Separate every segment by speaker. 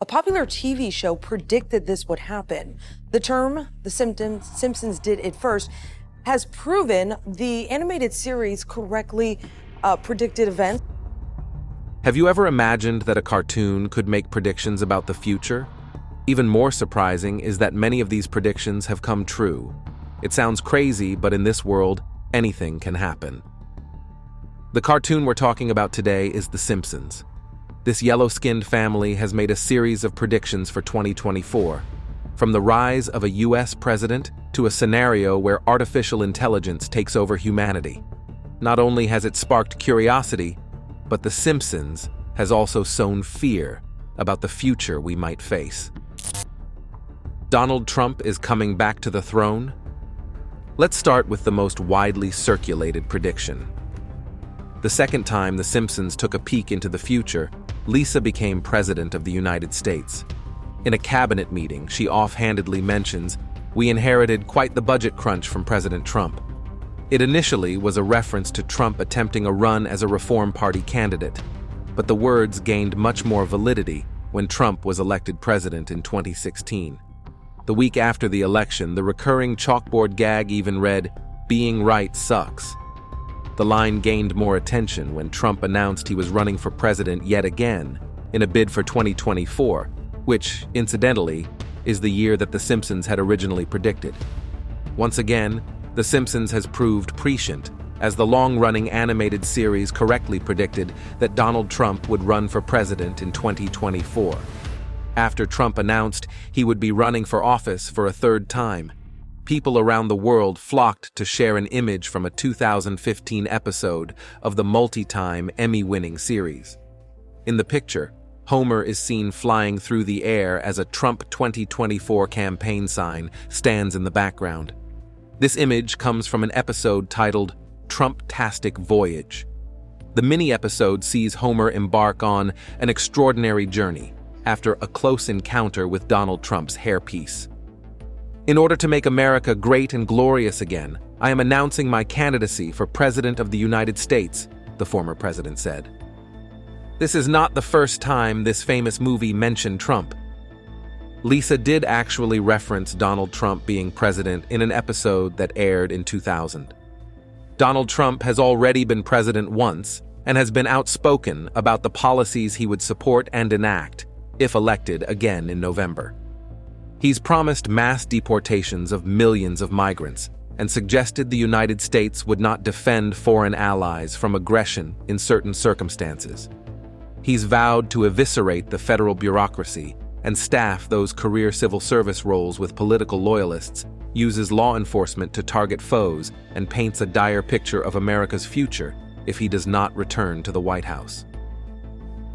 Speaker 1: A popular TV show predicted this would happen. The term, The Simpsons did it first, has proven the animated series correctly predicted events.
Speaker 2: Have you ever imagined that a cartoon could make predictions about the future? Even more surprising is that many of these predictions have come true. It sounds crazy, but in this world, anything can happen. The cartoon we're talking about today is The Simpsons. This yellow-skinned family has made a series of predictions for 2024, from the rise of a US president to a scenario where artificial intelligence takes over humanity. Not only has it sparked curiosity, but The Simpsons has also sown fear about the future we might face. Donald Trump is coming back to the throne? Let's start with the most widely circulated prediction. The second time The Simpsons took a peek into the future, Lisa became President of the United States. In a cabinet meeting, she offhandedly mentions, "We inherited quite the budget crunch from President Trump." It initially was a reference to Trump attempting a run as a Reform Party candidate, but the words gained much more validity when Trump was elected president in 2016. The week after the election, the recurring chalkboard gag even read, "Being right sucks." The line gained more attention when Trump announced he was running for president yet again in a bid for 2024, which, incidentally, is the year that The Simpsons had originally predicted. Once again, The Simpsons has proved prescient, as the long-running animated series correctly predicted that Donald Trump would run for president in 2024. After Trump announced he would be running for office for a third time, people around the world flocked to share an image from a 2015 episode of the multi-time Emmy-winning series. In the picture, Homer is seen flying through the air as a Trump 2024 campaign sign stands in the background. This image comes from an episode titled Trump-tastic Voyage. The mini-episode sees Homer embark on an extraordinary journey after a close encounter with Donald Trump's hairpiece. "In order to make America great and glorious again, I am announcing my candidacy for President of the United States," the former president said. This is not the first time this famous movie mentioned Trump. Lisa did actually reference Donald Trump being president in an episode that aired in 2000. Donald Trump has already been president once and has been outspoken about the policies he would support and enact if elected again in November. He's promised mass deportations of millions of migrants and suggested the United States would not defend foreign allies from aggression in certain circumstances. He's vowed to eviscerate the federal bureaucracy and staff those career civil service roles with political loyalists, uses law enforcement to target foes, and paints a dire picture of America's future if he does not return to the White House.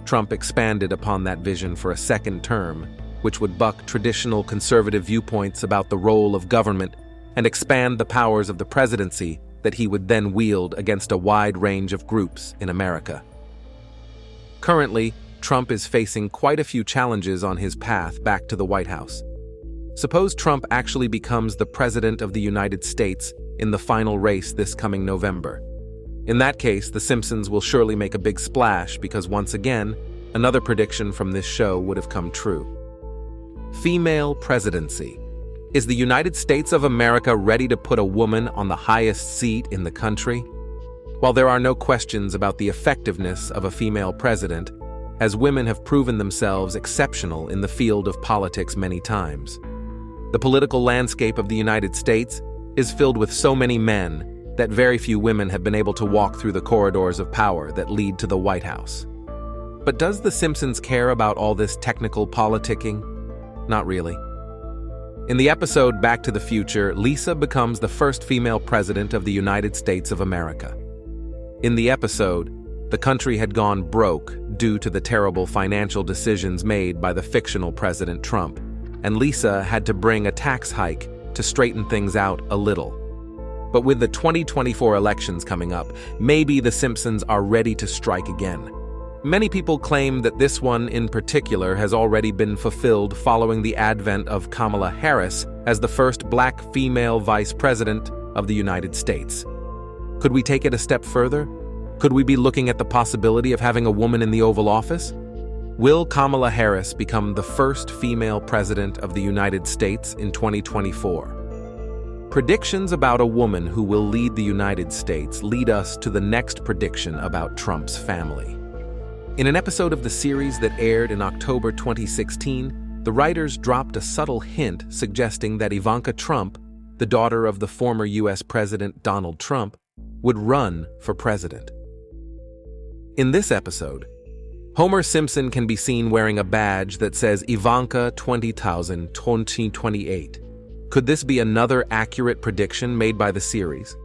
Speaker 2: Trump expanded upon that vision for a second term, which would buck traditional conservative viewpoints about the role of government and expand the powers of the presidency that he would then wield against a wide range of groups in America. Currently, Trump is facing quite a few challenges on his path back to the White House. Suppose Trump actually becomes the President of the United States in the final race this coming November. In that case, The Simpsons will surely make a big splash because once again, another prediction from this show would have come true. Female presidency. Is the United States of America ready to put a woman on the highest seat in the country? While there are no questions about the effectiveness of a female president, as women have proven themselves exceptional in the field of politics many times. The political landscape of the United States is filled with so many men that very few women have been able to walk through the corridors of power that lead to the White House. But does The Simpsons care about all this technical politicking? Not really. In the episode Back to the Future, Lisa becomes the first female president of the United States of America. In the episode, the country had gone broke due to the terrible financial decisions made by the fictional President Trump, and Lisa had to bring a tax hike to straighten things out a little. But with the 2024 elections coming up, maybe The Simpsons are ready to strike again. Many people claim that this one in particular has already been fulfilled following the advent of Kamala Harris as the first black female vice president of the United States. Could we take it a step further? Could we be looking at the possibility of having a woman in the Oval Office? Will Kamala Harris become the first female president of the United States in 2024? Predictions about a woman who will lead the United States lead us to the next prediction about Trump's family. In an episode of the series that aired in October 2016, the writers dropped a subtle hint suggesting that Ivanka Trump, the daughter of the former U.S. President Donald Trump, would run for president. In this episode, Homer Simpson can be seen wearing a badge that says Ivanka 2028. Could this be another accurate prediction made by the series?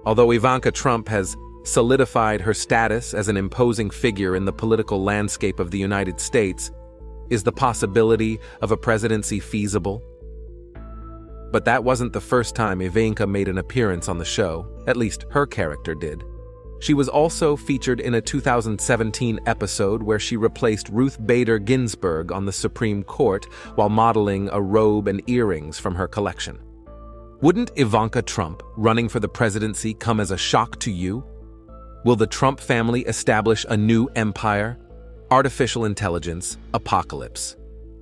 Speaker 2: Although Ivanka Trump has solidified her status as an imposing figure in the political landscape of the United States, is the possibility of a presidency feasible? But that wasn't the first time Ivanka made an appearance on the show, at least her character did. She was also featured in a 2017 episode where she replaced Ruth Bader Ginsburg on the Supreme Court while modeling a robe and earrings from her collection. Wouldn't Ivanka Trump running for the presidency come as a shock to you? Will the Trump family establish a new empire? Artificial intelligence apocalypse.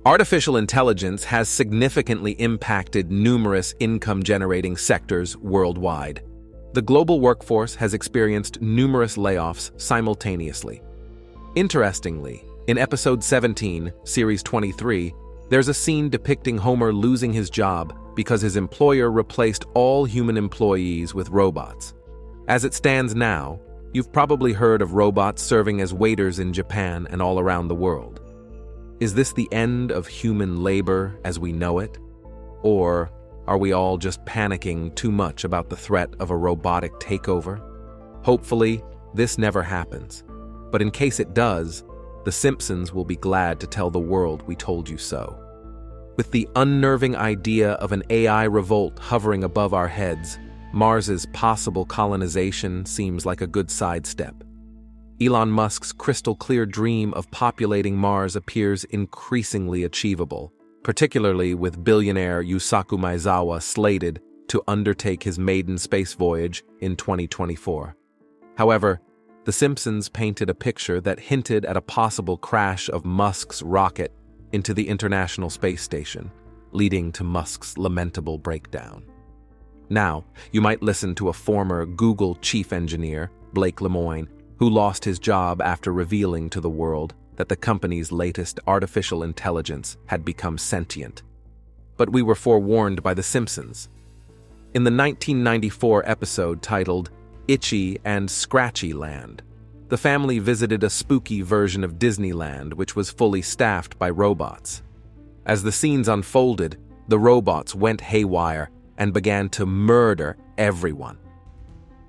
Speaker 2: Artificial intelligence has significantly impacted numerous income-generating sectors worldwide. The global workforce has experienced numerous layoffs simultaneously. Interestingly, in episode 17, series 23, there's a scene depicting Homer losing his job because his employer replaced all human employees with robots. As it stands now, you've probably heard of robots serving as waiters in Japan and all around the world. Is this the end of human labor as we know it? Or are we all just panicking too much about the threat of a robotic takeover? Hopefully, this never happens. But in case it does, the Simpsons will be glad to tell the world we told you so. With the unnerving idea of an AI revolt hovering above our heads, Mars's possible colonization seems like a good sidestep. Elon Musk's crystal-clear dream of populating Mars appears increasingly achievable, particularly with billionaire Yusaku Maezawa slated to undertake his maiden space voyage in 2024. However, The Simpsons painted a picture that hinted at a possible crash of Musk's rocket into the International Space Station, leading to Musk's lamentable breakdown. Now, you might listen to a former Google chief engineer, Blake Lemoine, who lost his job after revealing to the world that the company's latest artificial intelligence had become sentient. But we were forewarned by The Simpsons. In the 1994 episode titled Itchy and Scratchy Land, the family visited a spooky version of Disneyland which was fully staffed by robots. As the scenes unfolded, the robots went haywire and began to murder everyone.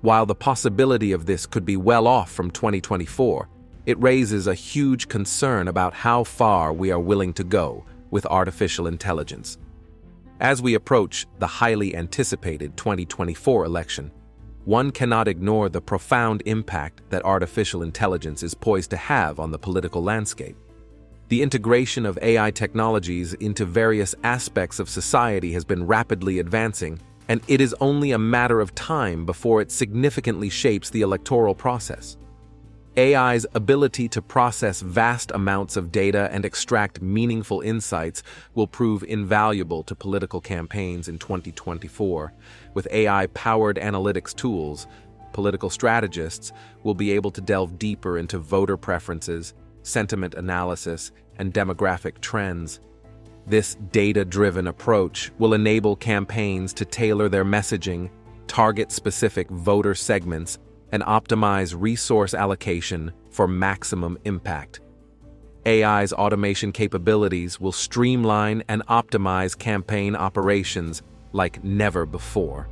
Speaker 2: While the possibility of this could be well off from 2024, it raises a huge concern about how far we are willing to go with artificial intelligence. As we approach the highly anticipated 2024 election, one cannot ignore the profound impact that artificial intelligence is poised to have on the political landscape. The integration of AI technologies into various aspects of society has been rapidly advancing, and it is only a matter of time before it significantly shapes the electoral process. AI's ability to process vast amounts of data and extract meaningful insights will prove invaluable to political campaigns in 2024. With AI-powered analytics tools, political strategists will be able to delve deeper into voter preferences, sentiment analysis, and demographic trends. This data-driven approach will enable campaigns to tailor their messaging, target specific voter segments, and optimize resource allocation for maximum impact. AI's automation capabilities will streamline and optimize campaign operations like never before.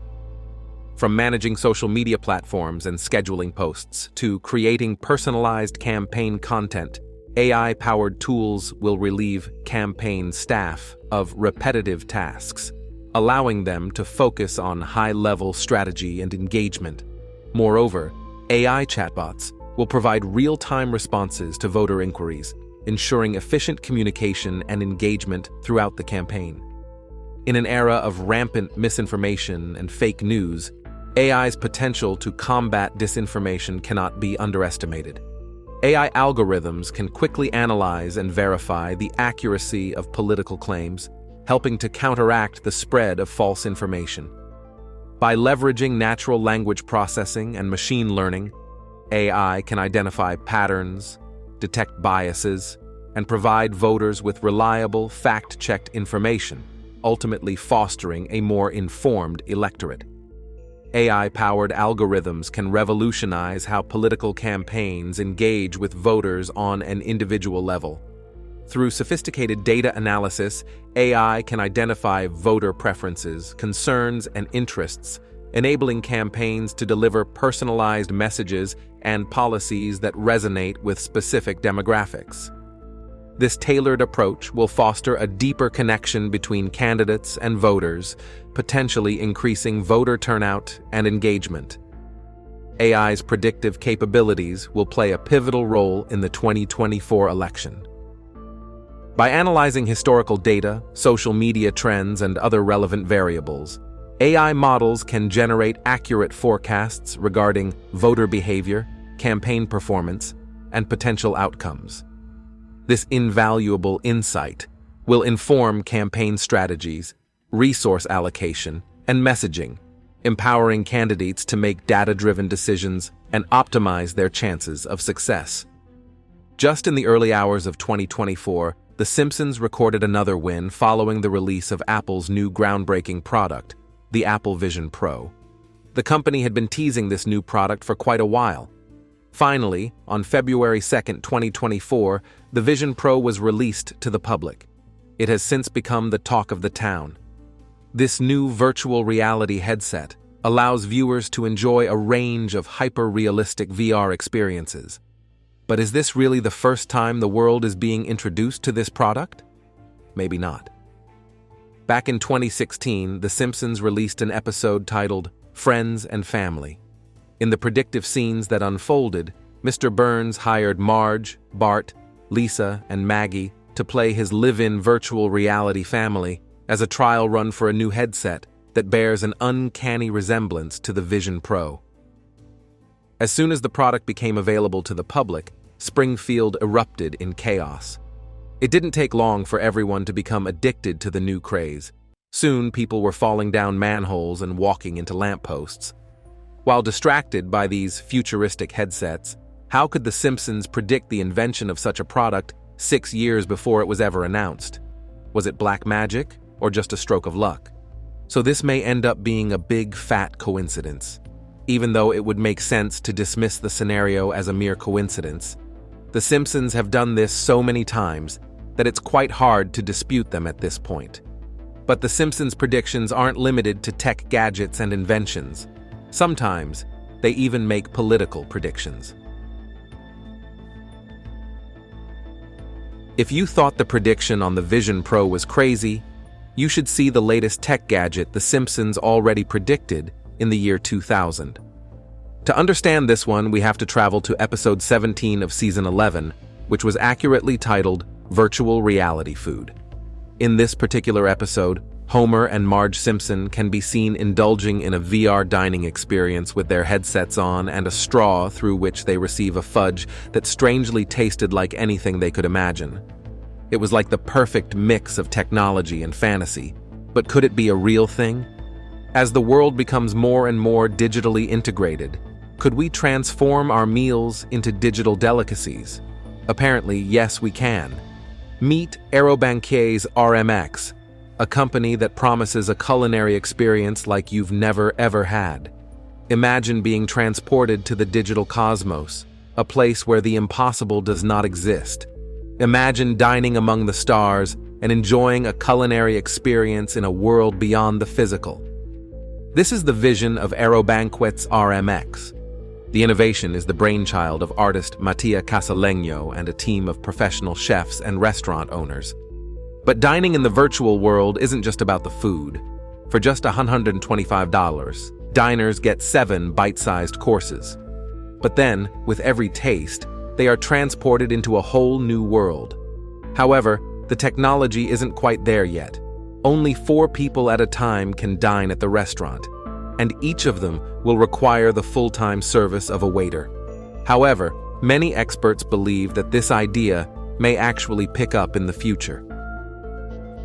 Speaker 2: From managing social media platforms and scheduling posts to creating personalized campaign content, AI-powered tools will relieve campaign staff of repetitive tasks, allowing them to focus on high-level strategy and engagement. Moreover, AI chatbots will provide real-time responses to voter inquiries, ensuring efficient communication and engagement throughout the campaign. In an era of rampant misinformation and fake news, AI's potential to combat disinformation cannot be underestimated. AI algorithms can quickly analyze and verify the accuracy of political claims, helping to counteract the spread of false information. By leveraging natural language processing and machine learning, AI can identify patterns, detect biases, and provide voters with reliable, fact-checked information, ultimately fostering a more informed electorate. AI-powered algorithms can revolutionize how political campaigns engage with voters on an individual level. Through sophisticated data analysis, AI can identify voter preferences, concerns, and interests, enabling campaigns to deliver personalized messages and policies that resonate with specific demographics. This tailored approach will foster a deeper connection between candidates and voters, potentially increasing voter turnout and engagement. AI's predictive capabilities will play a pivotal role in the 2024 election. By analyzing historical data, social media trends, and other relevant variables, AI models can generate accurate forecasts regarding voter behavior, campaign performance, and potential outcomes. This invaluable insight will inform campaign strategies, resource allocation, and messaging, empowering candidates to make data-driven decisions and optimize their chances of success. Just in the early hours of 2024, The Simpsons recorded another win following the release of Apple's new groundbreaking product, the Apple Vision Pro. The company had been teasing this new product for quite a while. Finally, on February 2, 2024, the Vision Pro was released to the public. It has since become the talk of the town. This new virtual reality headset allows viewers to enjoy a range of hyper-realistic VR experiences. But is this really the first time the world is being introduced to this product? Maybe not. Back in 2016, The Simpsons released an episode titled Friends and Family. In the predictive scenes that unfolded, Mr. Burns hired Marge, Bart, Lisa, and Maggie to play his live-in virtual reality family as a trial run for a new headset that bears an uncanny resemblance to the Vision Pro. As soon as the product became available to the public, Springfield erupted in chaos. It didn't take long for everyone to become addicted to the new craze. Soon, people were falling down manholes and walking into lampposts. While distracted by these futuristic headsets, how could The Simpsons predict the invention of such a product 6 years before it was ever announced? Was it black magic or just a stroke of luck? So this may end up being a big, fat coincidence. Even though it would make sense to dismiss the scenario as a mere coincidence, The Simpsons have done this so many times that it's quite hard to dispute them at this point. But The Simpsons' predictions aren't limited to tech gadgets and inventions. Sometimes, they even make political predictions. If you thought the prediction on the Vision Pro was crazy, you should see the latest tech gadget The Simpsons already predicted in the year 2000. To understand this one, we have to travel to episode 17 of season 11, which was accurately titled Virtual Reality Food. In this particular episode, Homer and Marge Simpson can be seen indulging in a VR dining experience with their headsets on and a straw through which they receive a fudge that strangely tasted like anything they could imagine. It was like the perfect mix of technology and fantasy, but could it be a real thing? As the world becomes more and more digitally integrated, could we transform our meals into digital delicacies? Apparently, yes, we can. Meet Aerobanquet's RMX, a company that promises a culinary experience like you've never ever had. Imagine being transported to the digital cosmos, a place where the impossible does not exist. Imagine dining among the stars and enjoying a culinary experience in a world beyond the physical. This is the vision of Aerobanquet's RMX. The innovation is the brainchild of artist Mattia Casaleño and a team of professional chefs and restaurant owners. But dining in the virtual world isn't just about the food. For just $125, diners get 7 bite-sized courses. But then, with every taste, they are transported into a whole new world. However, the technology isn't quite there yet. Only 4 people at a time can dine at the restaurant, and each of them will require the full-time service of a waiter. However, Many experts believe that this idea may actually pick up in the future.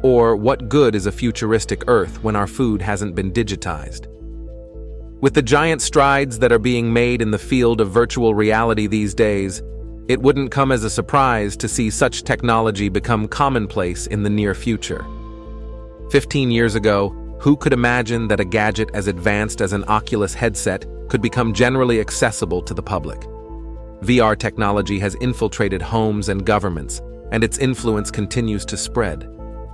Speaker 2: Or what good is a futuristic Earth when our food hasn't been digitized? With the giant strides that are being made in the field of virtual reality these days, it wouldn't come as a surprise to see such technology become commonplace in the near future. 15 years ago, who could imagine that a gadget as advanced as an Oculus headset could become generally accessible to the public? VR technology has infiltrated homes and governments, and its influence continues to spread.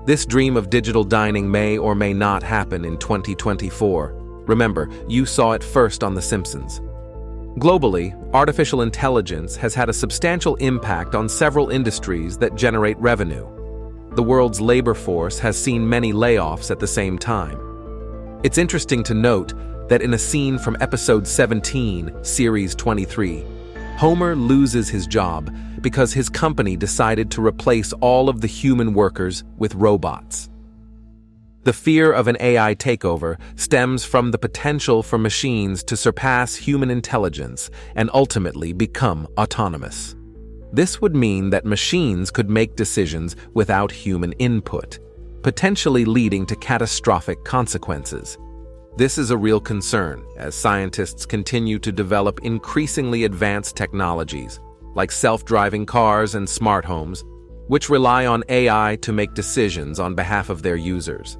Speaker 2: This dream of digital dining may or may not happen in 2024. Remember, you saw it first on The Simpsons. Globally, artificial intelligence has had a substantial impact on several industries that generate revenue. The world's labor force has seen many layoffs at the same time. It's interesting to note that in a scene from episode 17, series 23, Homer loses his job because his company decided to replace all of the human workers with robots. The fear of an AI takeover stems from the potential for machines to surpass human intelligence and ultimately become autonomous. This would mean that machines could make decisions without human input, potentially leading to catastrophic consequences. This is a real concern as scientists continue to develop increasingly advanced technologies, like self-driving cars and smart homes, which rely on AI to make decisions on behalf of their users.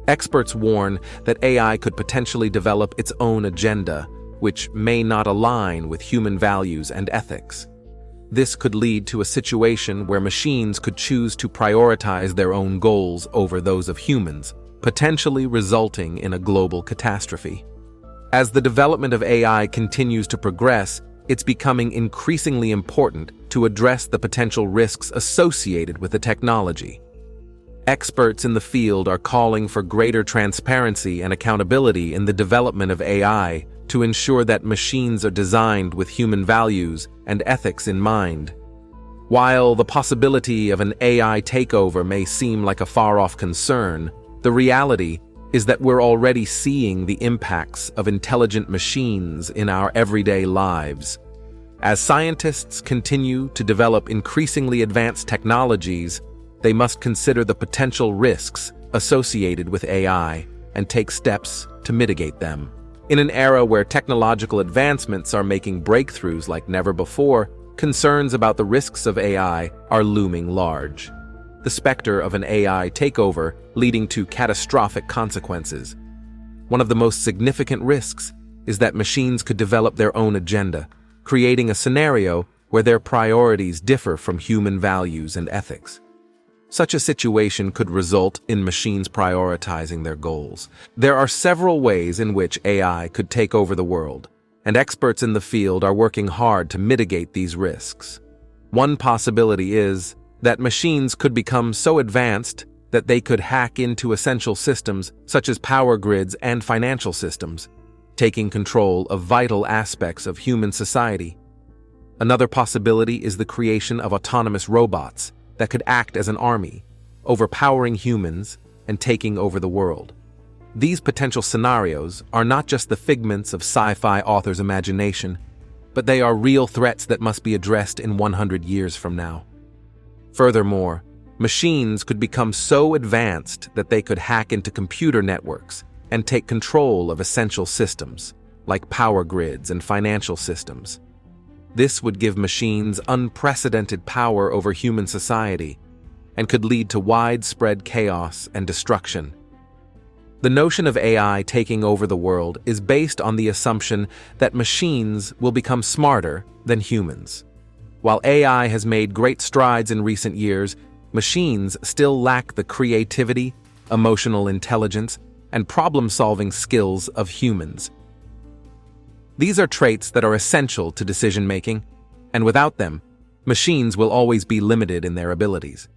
Speaker 2: Experts warn that AI could potentially develop its own agenda, which may not align with human values and ethics. This could lead to a situation where machines could choose to prioritize their own goals over those of humans, potentially resulting in a global catastrophe. As the development of AI continues to progress, it's becoming increasingly important to address the potential risks associated with the technology. Experts in the field are calling for greater transparency and accountability in the development of AI to ensure that machines are designed with human values and ethics in mind. While the possibility of an AI takeover may seem like a far-off concern, the reality is that we're already seeing the impacts of intelligent machines in our everyday lives. As scientists continue to develop increasingly advanced technologies, they must consider the potential risks associated with AI and take steps to mitigate them. In an era where technological advancements are making breakthroughs like never before, concerns about the risks of AI are looming large. The specter of an AI takeover leading to catastrophic consequences. One of the most significant risks is that machines could develop their own agenda, creating a scenario where their priorities differ from human values and ethics. Such a situation could result in machines prioritizing their goals. There are several ways in which AI could take over the world, and experts in the field are working hard to mitigate these risks. One possibility is that machines could become so advanced that they could hack into essential systems such as power grids and financial systems, taking control of vital aspects of human society. Another possibility is the creation of autonomous robots that could act as an army, overpowering humans and taking over the world. These potential scenarios are not just the figments of sci-fi authors' imagination, but they are real threats that must be addressed in 100 years from now. Furthermore, machines could become so advanced that they could hack into computer networks and take control of essential systems, like power grids and financial systems. This would give machines unprecedented power over human society and could lead to widespread chaos and destruction. The notion of AI taking over the world is based on the assumption that machines will become smarter than humans. While AI has made great strides in recent years, machines still lack the creativity, emotional intelligence, and problem-solving skills of humans. These are traits that are essential to decision-making, and without them, machines will always be limited in their abilities.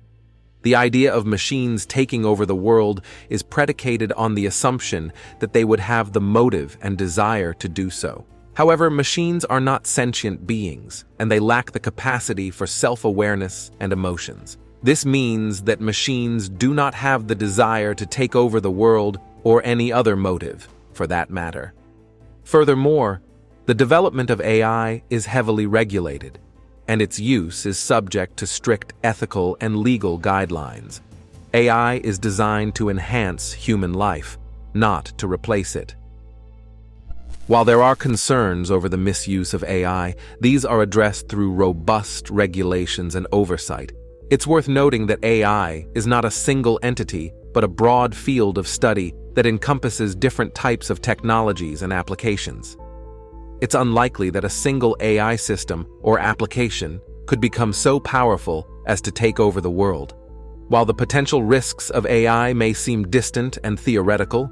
Speaker 2: The idea of machines taking over the world is predicated on the assumption that they would have the motive and desire to do so. However, machines are not sentient beings, and they lack the capacity for self-awareness and emotions. This means that machines do not have the desire to take over the world or any other motive, for that matter. Furthermore, the development of AI is heavily regulated, and its use is subject to strict ethical and legal guidelines. AI is designed to enhance human life, not to replace it. While there are concerns over the misuse of AI, these are addressed through robust regulations and oversight. It's worth noting that AI is not a single entity, but a broad field of study that encompasses different types of technologies and applications. It's unlikely that a single AI system or application could become so powerful as to take over the world. While the potential risks of AI may seem distant and theoretical,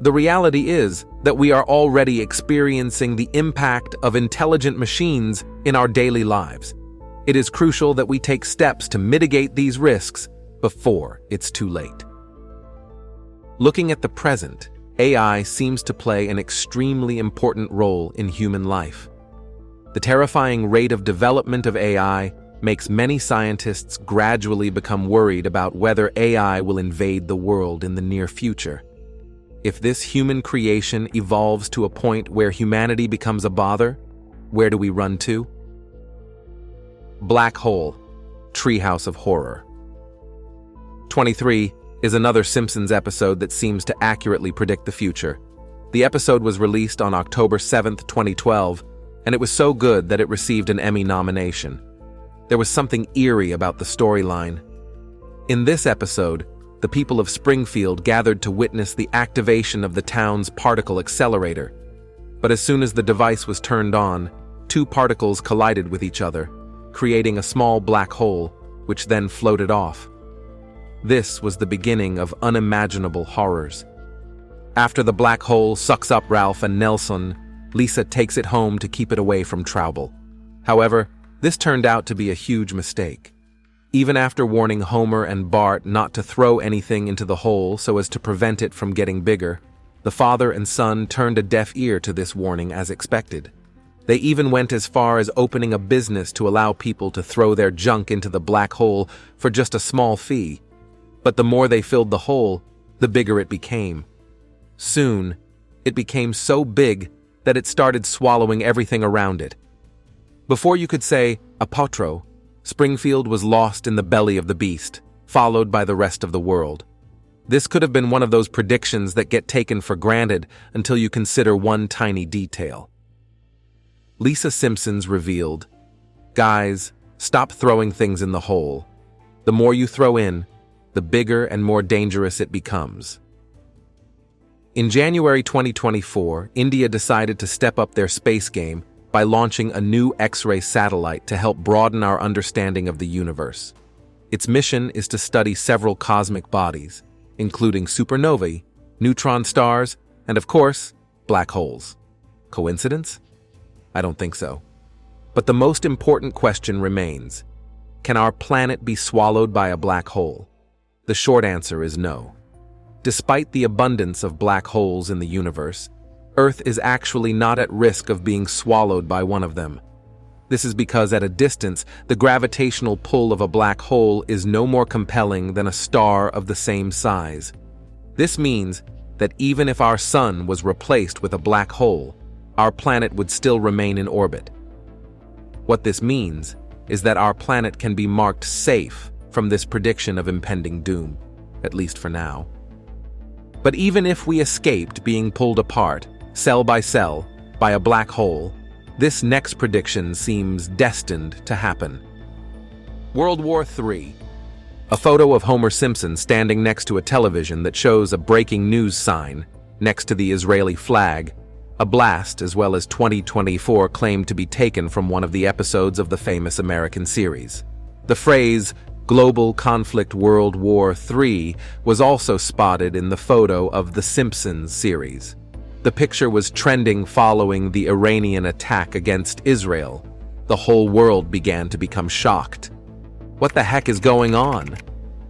Speaker 2: the reality is that we are already experiencing the impact of intelligent machines in our daily lives. It is crucial that we take steps to mitigate these risks before it's too late. Looking at the present, AI seems to play an extremely important role in human life. The terrifying rate of development of AI makes many scientists gradually become worried about whether AI will invade the world in the near future. If this human creation evolves to a point where humanity becomes a bother, where do we run to? Black Hole, Treehouse of Horror. 23 is another Simpsons episode that seems to accurately predict the future. The episode was released on October 7, 2012, and it was so good that it received an Emmy nomination. There was something eerie about the storyline. In this episode, the people of Springfield gathered to witness the activation of the town's particle accelerator. But as soon as the device was turned on, two particles collided with each other, creating a small black hole, which then floated off. This was the beginning of unimaginable horrors. After the black hole sucks up Ralph and Nelson, Lisa takes it home to keep it away from Trouble. However, this turned out to be a huge mistake. Even after warning Homer and Bart not to throw anything into the hole so as to prevent it from getting bigger, the father and son turned a deaf ear to this warning as expected. They even went as far as opening a business to allow people to throw their junk into the black hole for just a small fee. But the more they filled the hole, the bigger it became. Soon, it became so big that it started swallowing everything around it. Before you could say, apotro, Springfield was lost in the belly of the beast, followed by the rest of the world. This could have been one of those predictions that get taken for granted until you consider one tiny detail. Lisa Simpsons revealed, "Guys, stop throwing things in the hole. The more you throw in, the bigger and more dangerous it becomes." In January 2024, India decided to step up their space game by launching a new X-ray satellite to help broaden our understanding of the universe. Its mission is to study several cosmic bodies, including supernovae, neutron stars, and of course, black holes. Coincidence? I don't think so. But the most important question remains: can our planet be swallowed by a black hole? The short answer is no. Despite the abundance of black holes in the universe, Earth is actually not at risk of being swallowed by one of them. This is because at a distance, the gravitational pull of a black hole is no more compelling than a star of the same size. This means that even if our sun was replaced with a black hole, our planet would still remain in orbit. What this means is that our planet can be marked safe from this prediction of impending doom, at least for now. But even if we escaped being pulled apart, cell by cell, by a black hole, this next prediction seems destined to happen. World War III. A photo of Homer Simpson standing next to a television that shows a breaking news sign next to the Israeli flag. A blast, as well as 2024, claimed to be taken from one of the episodes of the famous American series. The phrase, "Global Conflict World War III," was also spotted in the photo of the Simpsons series. The picture was trending following the Iranian attack against Israel. The whole world began to become shocked. What the heck is going on?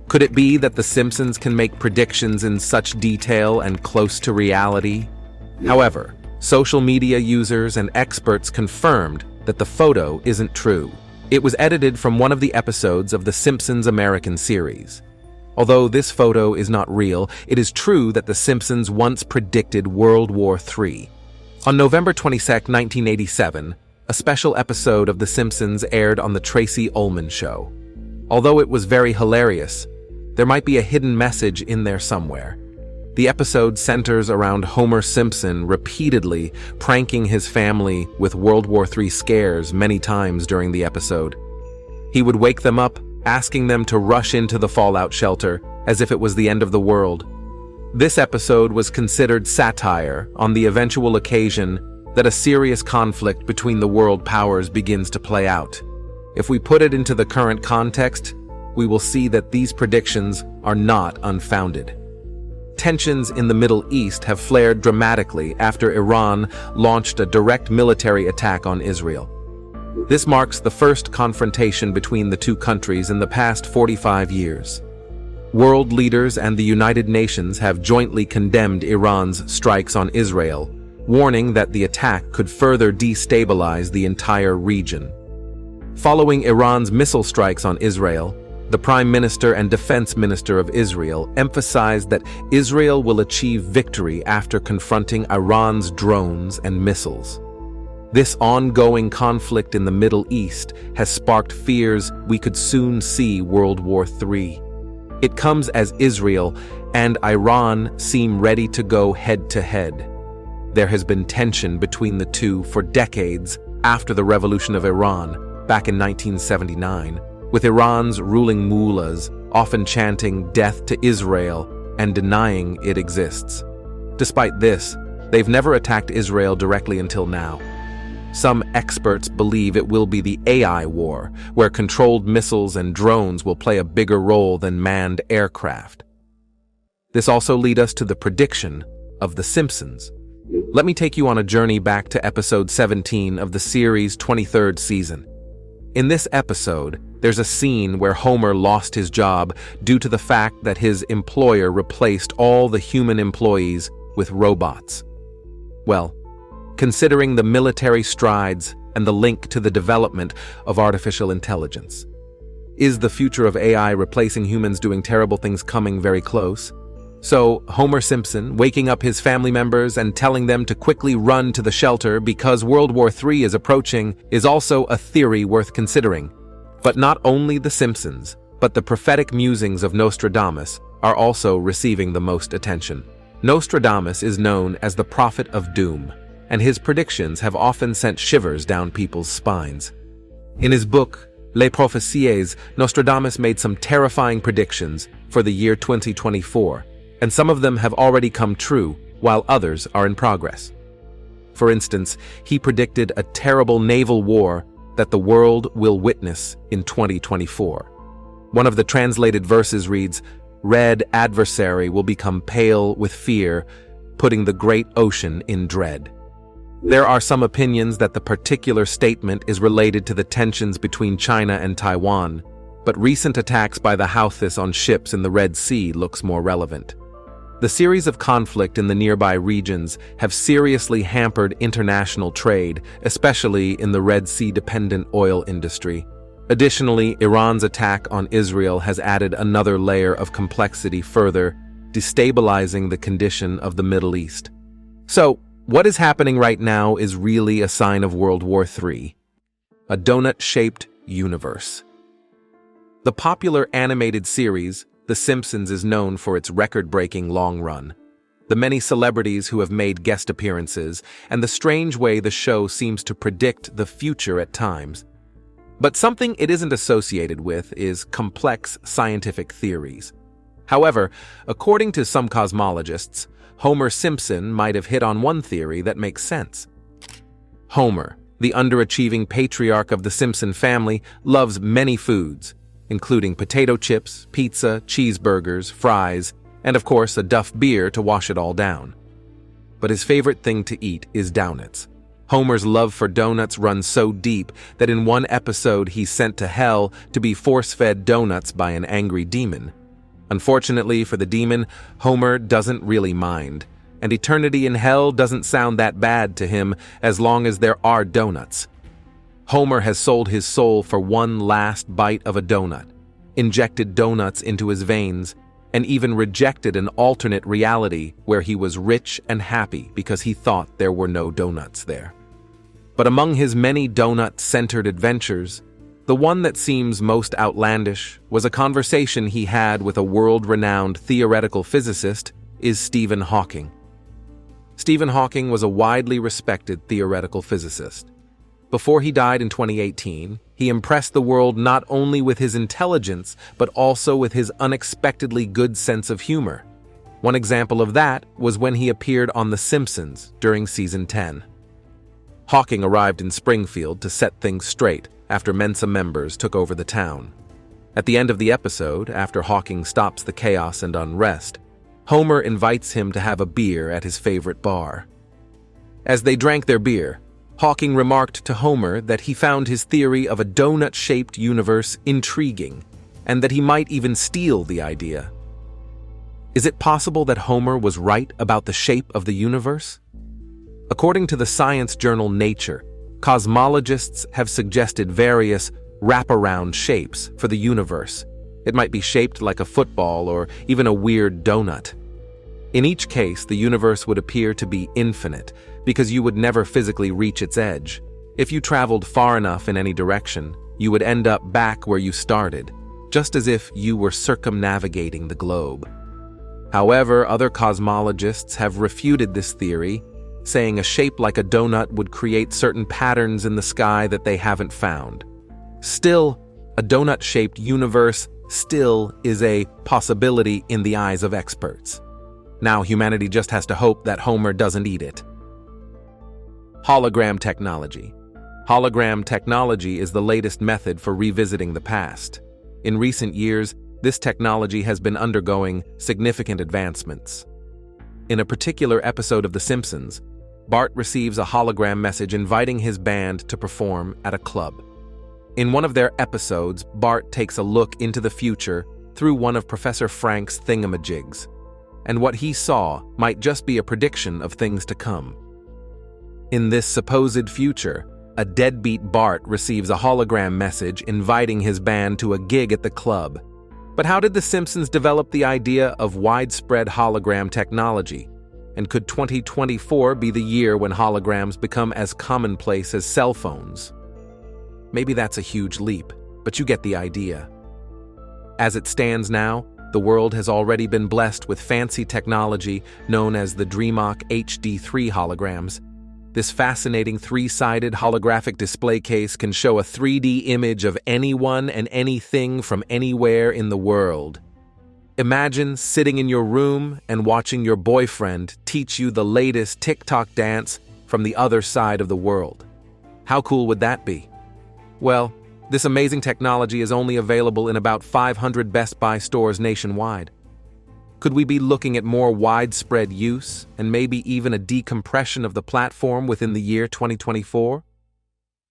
Speaker 2: Could it be that the Simpsons can make predictions in such detail and close to reality? However, social media users and experts confirmed that the photo isn't true. It was edited from one of the episodes of the Simpsons American series. Although this photo is not real, it is true that The Simpsons once predicted World War III. On November 22, 1987, a special episode of The Simpsons aired on The Tracy Ullman Show. Although it was very hilarious, there might be a hidden message in there somewhere. The episode centers around Homer Simpson repeatedly pranking his family with World War III scares many times during the episode. He would wake them up, asking them to rush into the fallout shelter as if it was the end of the world. This episode was considered satire on the eventual occasion that a serious conflict between the world powers begins to play out. If we put it into the current context, we will see that these predictions are not unfounded. Tensions in the Middle East have flared dramatically after Iran launched a direct military attack on Israel. This marks the first confrontation between the two countries in the past 45 years. World leaders and the United Nations have jointly condemned Iran's strikes on Israel, warning that the attack could further destabilize the entire region. Following Iran's missile strikes on Israel, the Prime Minister and Defense Minister of Israel emphasized that Israel will achieve victory after confronting Iran's drones and missiles. This ongoing conflict in the Middle East has sparked fears we could soon see World War III. It comes as Israel and Iran seem ready to go head-to-head. There has been tension between the two for decades after the revolution of Iran back in 1979, with Iran's ruling mullahs often chanting death to Israel and denying it exists. Despite this, they've never attacked Israel directly until now. Some experts believe it will be the AI war, where controlled missiles and drones will play a bigger role than manned aircraft. This also leads us to the prediction of The Simpsons. Let me take you on a journey back to episode 17 of the series' 23rd season. In this episode, there's a scene where Homer lost his job due to the fact that his employer replaced all the human employees with robots. Well, considering the military strides and the link to the development of artificial intelligence, is the future of AI replacing humans doing terrible things coming very close? So, Homer Simpson, waking up his family members and telling them to quickly run to the shelter because World War III is approaching, is also a theory worth considering. But not only The Simpsons, but the prophetic musings of Nostradamus are also receiving the most attention. Nostradamus is known as the prophet of doom, and his predictions have often sent shivers down people's spines. In his book, Les Prophéties, Nostradamus made some terrifying predictions for the year 2024, and some of them have already come true, while others are in progress. For instance, he predicted a terrible naval war that the world will witness in 2024. One of the translated verses reads, "Red adversary will become pale with fear, putting the great ocean in dread." There are some opinions that the particular statement is related to the tensions between China and Taiwan, but recent attacks by the Houthis on ships in the Red Sea looks more relevant. The series of conflict in the nearby regions have seriously hampered international trade, especially in the Red Sea-dependent oil industry. Additionally, Iran's attack on Israel has added another layer of complexity further, destabilizing the condition of the Middle East. So, what is happening right now is really a sign of World War III, a donut-shaped universe. The popular animated series, The Simpsons, is known for its record-breaking long run, the many celebrities who have made guest appearances, and the strange way the show seems to predict the future at times. But something it isn't associated with is complex scientific theories. However, according to some cosmologists, Homer Simpson might have hit on one theory that makes sense. Homer, the underachieving patriarch of the Simpson family, loves many foods, including potato chips, pizza, cheeseburgers, fries, and of course a Duff beer to wash it all down. But his favorite thing to eat is donuts. Homer's love for donuts runs so deep that in one episode he's sent to hell to be force-fed donuts by an angry demon. Unfortunately for the demon, Homer doesn't really mind, and eternity in hell doesn't sound that bad to him as long as there are donuts. Homer has sold his soul for one last bite of a donut, injected donuts into his veins, and even rejected an alternate reality where he was rich and happy because he thought there were no donuts there. But among his many donut-centered adventures, the one that seems most outlandish was a conversation he had with a world-renowned theoretical physicist, Stephen Hawking. Stephen Hawking was a widely respected theoretical physicist. Before he died in 2018, he impressed the world not only with his intelligence, but also with his unexpectedly good sense of humor. One example of that was when he appeared on The Simpsons during season 10. Hawking arrived in Springfield to set things straight after Mensa members took over the town. At the end of the episode, after Hawking stops the chaos and unrest, Homer invites him to have a beer at his favorite bar. As they drank their beer, Hawking remarked to Homer that he found his theory of a donut-shaped universe intriguing, and that he might even steal the idea. Is it possible that Homer was right about the shape of the universe? According to the science journal Nature, cosmologists have suggested various wraparound shapes for the universe. It might be shaped like a football or even a weird donut. In each case, the universe would appear to be infinite because you would never physically reach its edge. If you traveled far enough in any direction, you would end up back where you started, just as if you were circumnavigating the globe. However, other cosmologists have refuted this theory, saying a shape like a donut would create certain patterns in the sky that they haven't found. Still, a donut-shaped universe still is a possibility in the eyes of experts. Now humanity just has to hope that Homer doesn't eat it. Hologram technology. Hologram technology is the latest method for revisiting the past. In recent years, this technology has been undergoing significant advancements. In a particular episode of The Simpsons, Bart receives a hologram message inviting his band to perform at a club. In one of their episodes, Bart takes a look into the future through one of Professor Frank's thingamajigs, and what he saw might just be a prediction of things to come. In this supposed future, a deadbeat Bart receives a hologram message inviting his band to a gig at the club. But how did The Simpsons develop the idea of widespread hologram technology? And could 2024 be the year when holograms become as commonplace as cell phones? Maybe that's a huge leap, but you get the idea. As it stands now, the world has already been blessed with fancy technology known as the DreamOck HD3 holograms. This fascinating three-sided holographic display case can show a 3D image of anyone and anything from anywhere in the world. Imagine sitting in your room and watching your boyfriend teach you the latest TikTok dance from the other side of the world. How cool would that be? Well, this amazing technology is only available in about 500 Best Buy stores nationwide. Could we be looking at more widespread use and maybe even a decompression of the platform within the year 2024?